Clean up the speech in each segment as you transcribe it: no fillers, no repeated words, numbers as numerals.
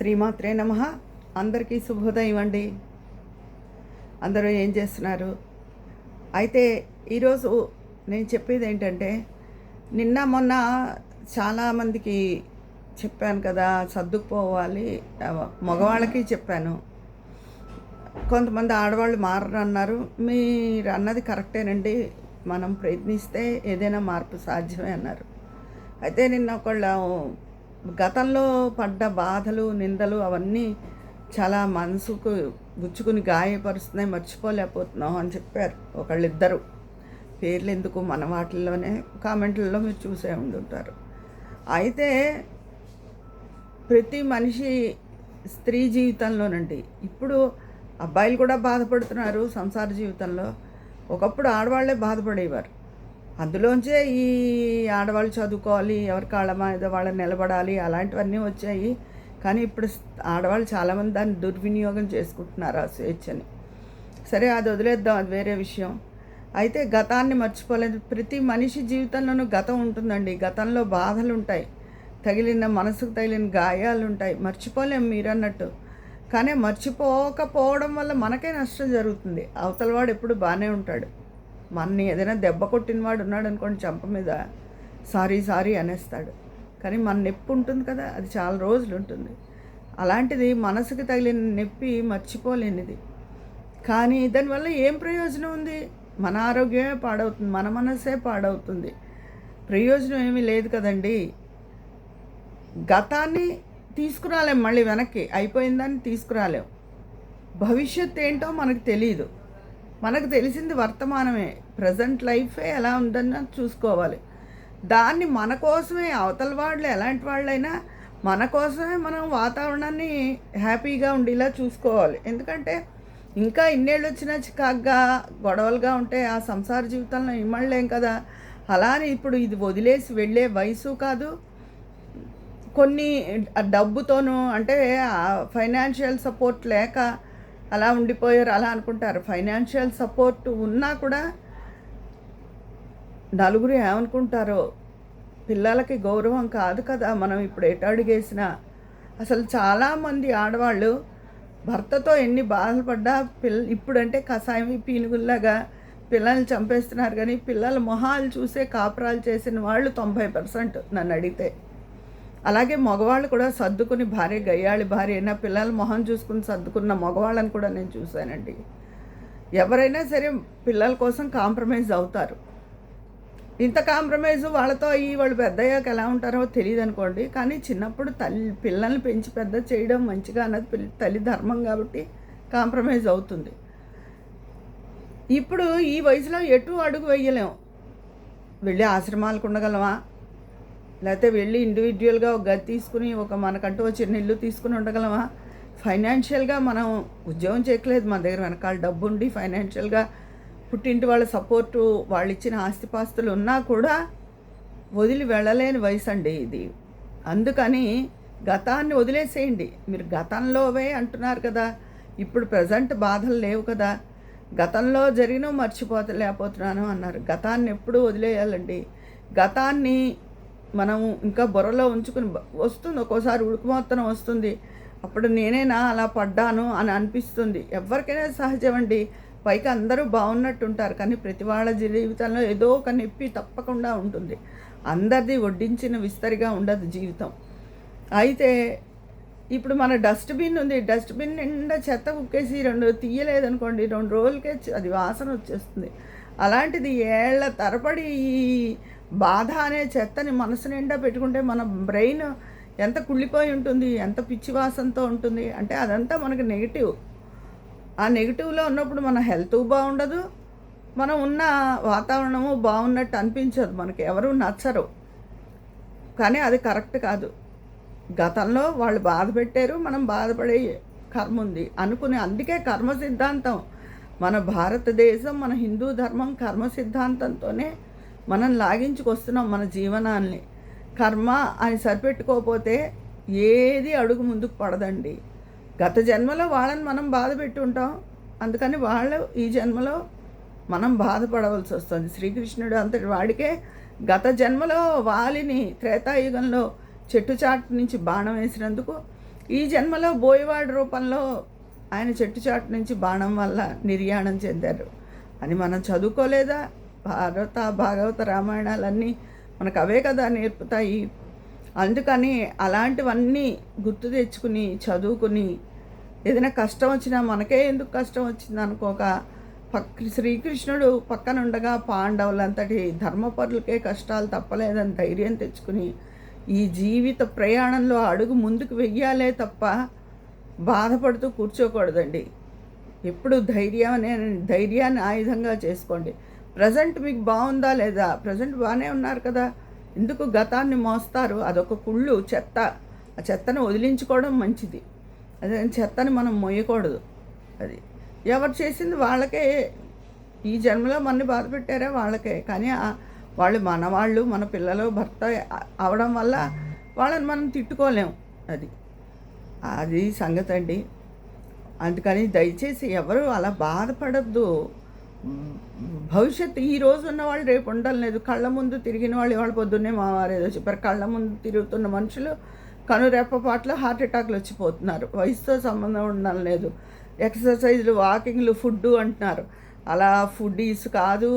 శ్రీమాత్రే నమః. అందరికీ శుభోదయం అండి. అందరూ ఏం చేస్తున్నారు? అయితే ఈరోజు నేను చెప్పేది ఏంటంటే, నిన్న మొన్న చాలామందికి చెప్పాను కదా, సర్దుకుపోవాలి. మగవాళ్ళకి చెప్పాను, కొంతమంది ఆడవాళ్ళు మారన్నారు. మీరు అన్నది కరెక్టేనండి, మనం ప్రయత్నిస్తే ఏదైనా మార్పు సాధ్యమే అన్నారు. అయితే నిన్న ఒకళ్ళ గతంలో పడ్డ బాధలు, నిందలు అవన్నీ చాలా మనసుకు గుచ్చుకుని గాయపరుస్తున్నాయి, మర్చిపోలేకపోతున్నాం అని చెప్పారు ఒకళ్ళిద్దరు. పేర్లు ఎందుకు, మన వాటిల్లోనే కామెంట్లలో మీరు చూసే ఉండుంటారు. అయితే ప్రతి మనిషి స్త్రీ జీవితంలోనండి, ఇప్పుడు అబ్బాయిలు కూడా బాధపడుతున్నారు సంసార జీవితంలో. ఒకప్పుడు ఆడవాళ్లే బాధపడేవారు. అందులోంచే ఈ ఆడవాళ్ళు చదువుకోవాలి, ఎవరి కాళ్ళ మీద వాళ్ళు నిలబడాలి, అలాంటివన్నీ వచ్చాయి. కానీ ఇప్పుడు ఆడవాళ్ళు చాలామంది దాన్ని దుర్వినియోగం చేసుకుంటున్నారు ఆ స్వేచ్ఛని. సరే, అది వదిలేద్దాం, అది వేరే విషయం. అయితే గతాన్ని మర్చిపోలేదు. ప్రతి మనిషి జీవితంలోనూ గతం ఉంటుందండి. గతంలో బాధలు ఉంటాయి, మనసుకు తగిలిన గాయాలు ఉంటాయి, మర్చిపోలేము మీరన్నట్టు. కానీ మర్చిపోకపోవడం వల్ల మనకే నష్టం జరుగుతుంది. అవతలవాడు ఎప్పుడు బాగానే ఉంటాడు. మనని ఏదైనా దెబ్బ కొట్టినవాడు ఉన్నాడు అనుకోండి, చెంప మీద సారీ అనేస్తాడు. కానీ మన నొప్పి ఉంటుంది కదా, అది చాలా రోజులు ఉంటుంది. అలాంటిది మనసుకి తగిలిన నొప్పి మర్చిపోలేనిది. కానీ దానివల్ల ఏం ప్రయోజనం ఉంది? మన ఆరోగ్యమే పాడవుతుంది, మన మనసే పాడవుతుంది. ప్రయోజనం ఏమీ లేదు కదండి. గతాన్ని తీసుకురాలేం, మళ్ళీ వెనక్కి అయిపోయిందాన్ని తీసుకురాలేం. భవిష్యత్తు ఏంటో మనకు తెలియదు. మనకు తెలిసింది వర్తమానమే, ప్రజెంట్ లైఫే ఎలా ఉందని చూసుకోవాలి. దాన్ని మన కోసమే, అవతల వాళ్ళు ఎలాంటి వాళ్ళైనా మన కోసమే మనం వాతావరణాన్ని హ్యాపీగా ఉండేలా చూసుకోవాలి. ఎందుకంటే ఇంకా ఇన్నేళ్ళు వచ్చినా చికాగ్గా గొడవలుగా ఉంటే ఆ సంసార జీవితంలో ఇమ్మడలేం కదా. అలానే ఇప్పుడు ఇది వదిలేసి వెళ్ళే వయసు కాదు. కొన్ని డబ్బుతోనూ, అంటే ఫైనాన్షియల్ సపోర్ట్ లేక అలా ఉండిపోయారు, అలా అనుకుంటారు. ఫైనాన్షియల్ సపోర్ట్ ఉన్నా కూడా నలుగురు ఏమనుకుంటారో, పిల్లలకి గౌరవం కాదు కదా మనం ఇప్పుడు ఎటు అడుగేసినా. అసలు చాలామంది ఆడవాళ్ళు భర్తతో ఎన్ని బాధలు పడ్డా ఇప్పుడంటే కషాయం పీనుగుల్లాగా పిల్లల్ని చంపేస్తున్నారు. కానీ పిల్లల మొహాలు చూసే కాపురాలు చేసిన వాళ్ళు 90% నన్ను అడిగితే. అలాగే మగవాళ్ళు కూడా సర్దుకుని, భార్య గయ్యాళి భార్య అయినా పిల్లల మొహం చూసుకుని సర్దుకున్న మగవాళ్ళని కూడా నేను చూశానండి. ఎవరైనా సరే పిల్లల కోసం కాంప్రమైజ్ అవుతారు. ఇంత కాంప్రమైజ్ వాళ్ళతో అయ్యి వాళ్ళు పెద్దయ్యాక ఎలా ఉంటారో తెలియదు అనుకోండి. కానీ చిన్నప్పుడు పిల్లల్ని పెంచి పెద్ద చేయడం మంచిగా అన్నది తల్లి ధర్మం కాబట్టి కాంప్రమైజ్ అవుతుంది. ఇప్పుడు ఈ వయసులో ఎటు అడుగు వేయలేం. వెళ్ళి ఆశ్రమాలకు ఉండగలమా? లేకపోతే వెళ్ళి ఇండివిజువల్గా ఒక గది తీసుకుని మనకంటూ ఒక చిన్న ఇల్లు తీసుకుని ఉండగలమా? ఫైనాన్షియల్గా మనం ఉద్యోగం చేయట్లేదు, మన దగ్గర వెనకాల డబ్బు ఉండి ఫైనాన్షియల్గా పుట్టింటి వాళ్ళ సపోర్టు, వాళ్ళు ఇచ్చిన ఆస్తిపాస్తులు ఉన్నా కూడా వదిలి వెళ్ళలేని వయసు అండి ఇది. అందుకని గతాన్ని వదిలేసేయండి. మీరు గతంలోవే అంటున్నారు కదా, ఇప్పుడు ప్రజెంట్ బాధలు లేవు కదా. గతంలో జరిగినవి మర్చిపోలేకపోతున్నాను అన్నారు. గతాన్ని ఎప్పుడూ వదిలేయాలండి. గతాన్ని మనం ఇంకా బుర్రలో ఉంచుకుని వస్తుంది, ఒక్కోసారి ఉడుకుమొత్తనం వస్తుంది. అప్పుడు నేనేనా అలా పడ్డాను అని అనిపిస్తుంది. ఎవరికైనా సహజం అండి. పైకి అందరూ బాగున్నట్టు ఉంటారు, కానీ ప్రతి వాళ్ళ జీవితంలో ఏదో ఒక నొప్పి తప్పకుండా ఉంటుంది. అందరిది వడ్డించిన విస్తరిగా ఉండదు జీవితం. అయితే ఇప్పుడు మన డస్ట్బిన్ ఉంది, డస్ట్బిన్ నిండా చెత్త కుక్కేసి 2 తీయలేదనుకోండి, 2 రోజులకే అది వాసన వచ్చేస్తుంది. అలాంటిది ఏళ్ల తరబడి ఈ బాధ అనే చెత్తని మనసు నిండా పెట్టుకుంటే మన బ్రెయిన్ ఎంత కుళ్ళిపోయి ఉంటుంది, ఎంత పిచ్చివాసనతో ఉంటుంది. అంటే అదంతా మనకు నెగిటివ్. ఆ నెగిటివ్లో ఉన్నప్పుడు మన హెల్త్ బాగుండదు, మనం ఉన్న వాతావరణము బాగున్నట్టు అనిపించదు, మనకి ఎవరు నచ్చరు. కానీ అది కరెక్ట్ కాదు. గతంలో వాళ్ళు బాధ పెట్టారు, మనం బాధపడే కర్మ ఉంది అనుకుని, అందుకే కర్మ సిద్ధాంతం. మన భారతదేశం, మన హిందూ ధర్మం కర్మ సిద్ధాంతంతోనే మనం లాగించుకొస్తున్నాం మన జీవనాన్ని. కర్మ అని సరిపెట్టుకోకపోతే ఏది అడుగు ముందుకు పడదండి. గత జన్మలో వాళ్ళని మనం బాధ పెట్టి ఉంటాం, అందుకని వాళ్ళు ఈ జన్మలో మనం బాధపడవలసి వస్తుంది. శ్రీకృష్ణుడు అంతటి వాడికే గత జన్మలో వాలిని త్రేతాయుగంలో చెట్టు చాటు నుంచి బాణం వేసినందుకు ఈ జన్మలో బోయవాడి రూపంలో ఆయన చెట్టు చాటు నుంచి బాణం వల్ల నిర్యాణం చెందారు అని మనం చదువుకోలేదా? భాగవత రామాయణాలన్నీ మనకు అవే కదా నేర్పుతాయి. అందుకని అలాంటివన్నీ గుర్తు తెచ్చుకుని చదువుకుని ఏదైనా కష్టం వచ్చినా మనకే ఎందుకు కష్టం వచ్చింది అనుకోక శ్రీకృష్ణుడు పక్కన ఉండగా పాండవులంతటి ధర్మపరులకే కష్టాలు తప్పలేదని ధైర్యం తెచ్చుకుని ఈ జీవిత ప్రయాణంలో అడుగు ముందుకు వెయ్యాలే తప్ప బాధపడుతూ కూర్చోకూడదండి. ఎప్పుడు ధైర్యాన్ని ఆయుధంగా చేసుకోండి. ప్రజెంట్ మీకు బాగుందా లేదా? ప్రజెంట్ బాగానే ఉన్నారు కదా, ఎందుకు గతాన్ని మోస్తారు? అదొక కుళ్ళు, చెత్త. ఆ చెత్తను వదిలించుకోవడం మంచిది. అదే చెత్తని మనం మోయకూడదు. అది ఎవరు చేసింది వాళ్ళకే. ఈ జన్మలో మనని బాధ పెట్టారా వాళ్ళకే. కానీ వాళ్ళు మనవాళ్ళు, మన పిల్లలు, భర్త అవడం వల్ల వాళ్ళని మనం తిట్టుకోలేము. అది సంగతి అండి. అందుకని దయచేసి ఎవరు అలా బాధపడద్దు. భవిష్యత్తు ఈరోజు ఉన్నవాళ్ళు రేపు ఉండలేదు. కళ్ళ ముందు తిరిగిన వాళ్ళు ఇవాళ పొద్దున్నే మావారేదో చెప్పారు. కళ్ళ ముందు తిరుగుతున్న మనుషులు కనురెప్పపాట్లో హార్ట్ అటాక్లు వచ్చిపోతున్నారు. వయసుతో సంబంధం ఉండడం లేదు. ఎక్సర్సైజ్లు, వాకింగ్లు, ఫుడ్డు అంటున్నారు. అలా ఫుడ్డీస్ కాదు,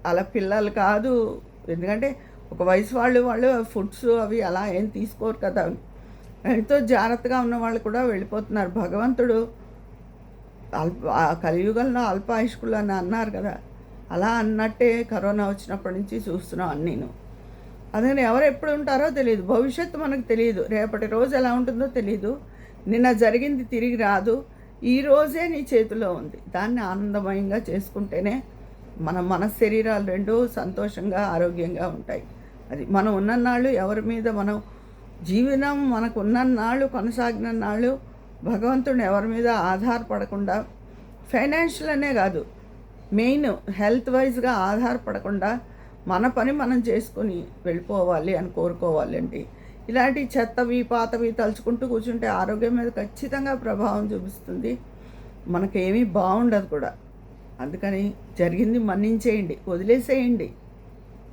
అలా పిల్లలు కాదు. ఎందుకంటే ఒక వయసు వాళ్ళు ఫుడ్స్ అవి అలా ఏం తీసుకోరు కదా. ఎంతో జాగ్రత్తగా ఉన్న వాళ్ళు కూడా వెళ్ళిపోతున్నారు. భగవంతుడు కలియుగంలో అల్పాయుష్కులు అని అన్నారు కదా, అలా అన్నట్టే కరోనా వచ్చినప్పటి నుంచి చూస్తున్నాం అన్నీను. అందుకని ఎవరు ఎప్పుడు ఉంటారో తెలియదు. భవిష్యత్తు మనకు తెలియదు. రేపటి రోజు ఎలా ఉంటుందో తెలియదు. నిన్న జరిగింది తిరిగి రాదు. ఈ రోజే నీ చేతిలో ఉంది. దాన్ని ఆనందమయంగా చేసుకుంటేనే మన శరీరాలు రెండూ సంతోషంగా ఆరోగ్యంగా ఉంటాయి. అది మనం ఉన్నన్నాళ్ళు ఎవరి మీద మనం జీవనం మనకు ఉన్నన్నాళ్ళు కొనసాగినన్నాళ్ళు భగవంతుడిని ఎవరి మీద ఆధారపడకుండా, ఫైనాన్షియల్ అనే కాదు, మెయిన్ హెల్త్ వైజ్గా ఆధారపడకుండా మన పని మనం చేసుకొని వెళ్ళిపోవాలి అని కోరుకోవాలి అండి. ఇలాంటి చెత్తవి పాతవి తలుచుకుంటూ కూర్చుంటే ఆరోగ్యం మీద ఖచ్చితంగా ప్రభావం చూపిస్తుంది. మనకేమీ బాగుండదు కూడా. అందుకని జరిగింది మన్నించేయండి, వదిలేసేయండి.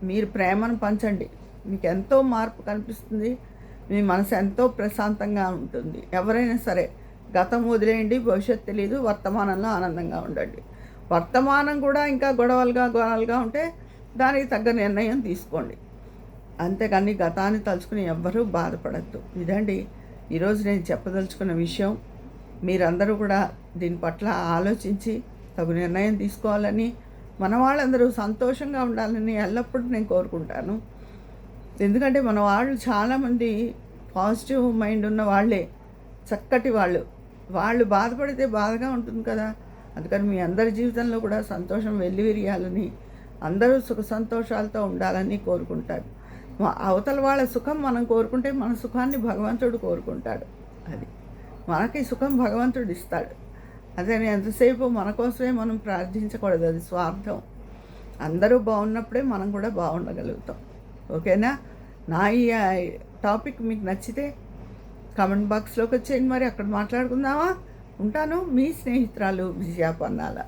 మీరు ప్రేమను పంచండి. మీకు ఎంతో మార్పు కనిపిస్తుంది. మీ మనసు ఎంతో ప్రశాంతంగా ఉంటుంది. ఎవరైనా సరే గతం వదిలేయండి, భవిష్యత్తు తెలియదు, వర్తమానంలో ఆనందంగా ఉండండి. వర్తమానం కూడా ఇంకా గొడవలుగా ఉంటే దానికి తగ్గ నిర్ణయం తీసుకోండి. అంతేకాని గతాన్ని తలుచుకుని ఎవ్వరూ బాధపడద్దు. ఇదండి ఈరోజు నేను చెప్పదలుచుకున్న విషయం. మీరందరూ కూడా దీని పట్ల ఆలోచించి తగు నిర్ణయం తీసుకోవాలని, మన వాళ్ళందరూ సంతోషంగా ఉండాలని ఎల్లప్పుడూ నేను కోరుకుంటాను. ఎందుకంటే మన వాళ్ళు చాలామంది పాజిటివ్ మైండ్ ఉన్న వాళ్ళే, చక్కటి వాళ్ళు బాధపడితే బాధగా ఉంటుంది కదా. అందుకని మీ అందరి జీవితంలో కూడా సంతోషం వెల్లివిరియాలని, అందరూ సుఖ సంతోషాలతో ఉండాలని కోరుకుంటారు. అవతల వాళ్ళ సుఖం మనం కోరుకుంటే మన సుఖాన్ని భగవంతుడు కోరుకుంటాడు. అది మనకి సుఖం భగవంతుడు ఇస్తాడు. అదే ఎంతసేపు మన కోసమే మనం ప్రార్థించకూడదు, అది స్వార్థం. అందరూ బాగున్నప్పుడే మనం కూడా బాగుండగలుగుతాం. ఓకేనా? నా ఈ టాపిక్ మీకు నచ్చితే కామెంట్ బాక్స్లోకి వచ్చేయండి. మరి అక్కడ మాట్లాడుకుందామా? ఉంటాను. మీ స్నేహితురాలు విజయ పన్నాల.